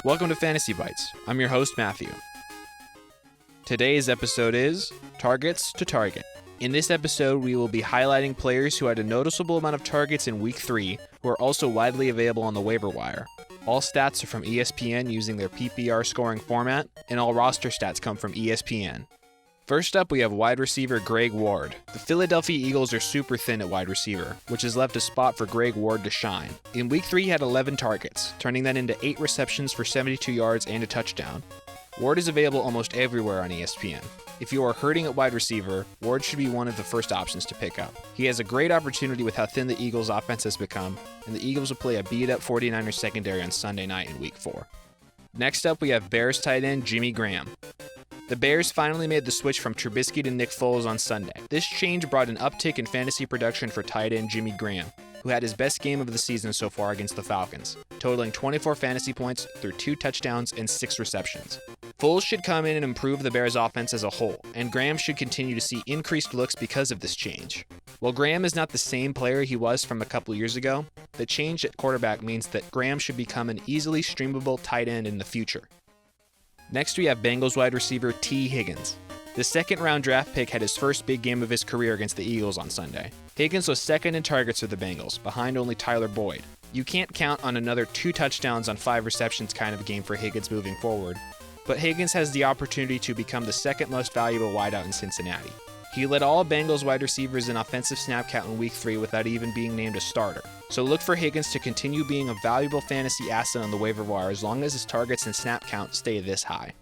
Welcome to Fantasybites. I'm your host, Matthew. Today's episode is Targets to Target. In this episode, we will be highlighting players who had a noticeable amount of targets in Week 3 who are also widely available on the waiver wire. All stats are from ESPN using their PPR scoring format, and all roster stats come from ESPN. First up, we have wide receiver Greg Ward. The Philadelphia Eagles are super thin at wide receiver, which has left a spot for Greg Ward to shine. In Week 3, he had 11 targets, turning that into 8 receptions for 72 yards and a touchdown. Ward is available almost everywhere on ESPN. If you are hurting at wide receiver, Ward should be one of the first options to pick up. He has a great opportunity with how thin the Eagles' offense has become, and the Eagles will play a beat-up 49ers secondary on Sunday night in Week 4. Next up, we have Bears tight end Jimmy Graham. The Bears finally made the switch from Trubisky to Nick Foles on Sunday. This change brought an uptick in fantasy production for tight end Jimmy Graham, who had his best game of the season so far against the Falcons, totaling 24 fantasy points through 2 touchdowns and 6 receptions. Foles should come in and improve the Bears' offense as a whole, and Graham should continue to see increased looks because of this change. While Graham is not the same player he was from a couple years ago, the change at quarterback means that Graham should become an easily streamable tight end in the future. Next, we have Bengals wide receiver T. Higgins. The second-round draft pick had his first big game of his career against the Eagles on Sunday. Higgins was second in targets for the Bengals, behind only Tyler Boyd. You can't count on another 2 touchdowns on 5 receptions kind of game for Higgins moving forward, but Higgins has the opportunity to become the second most valuable wideout in Cincinnati. He led all Bengals wide receivers in offensive snap count in Week 3 without even being named a starter. So look for Higgins to continue being a valuable fantasy asset on the waiver wire as long as his targets and snap count stay this high.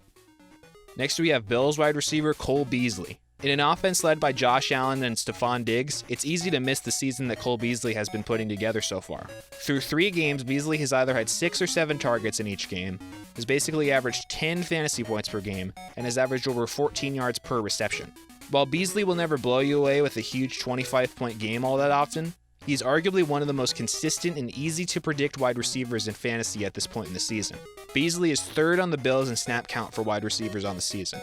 Next, we have Bills wide receiver Cole Beasley. In an offense led by Josh Allen and Stephon Diggs, it's easy to miss the season that Cole Beasley has been putting together so far. Through 3 games, Beasley has either had 6 or 7 targets in each game, has basically averaged 10 fantasy points per game, and has averaged over 14 yards per reception. While Beasley will never blow you away with a huge 25-point game all that often, he's arguably one of the most consistent and easy-to-predict wide receivers in fantasy at this point in the season. Beasley is 3rd on the Bills in snap count for wide receivers on the season.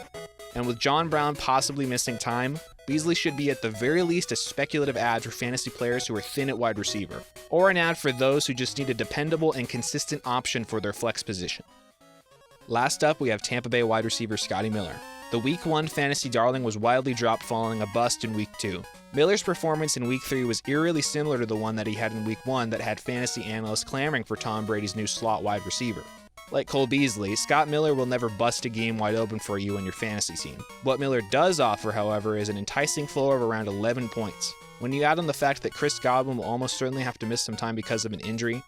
And with John Brown possibly missing time, Beasley should be at the very least a speculative ad for fantasy players who are thin at wide receiver, or an ad for those who just need a dependable and consistent option for their flex position. Last up, we have Tampa Bay wide receiver Scotty Miller. The Week 1 fantasy darling was wildly dropped following a bust in Week 2. Miller's performance in Week 3 was eerily similar to the one that he had in Week 1 that had fantasy analysts clamoring for Tom Brady's new slot wide receiver. Like Cole Beasley, Scott Miller will never bust a game wide open for you and your fantasy team. What Miller does offer, however, is an enticing floor of around 11 points. When you add on the fact that Chris Godwin will almost certainly have to miss some time because of an injury,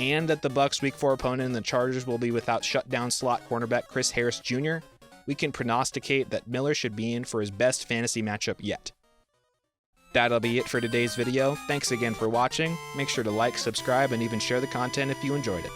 and that the Bucs' Week 4 opponent and the Chargers will be without shutdown slot cornerback Chris Harris Jr., we can prognosticate that Miller should be in for his best fantasy matchup yet. That'll be it for today's video. Thanks again for watching. Make sure to like, subscribe, and even share the content if you enjoyed it.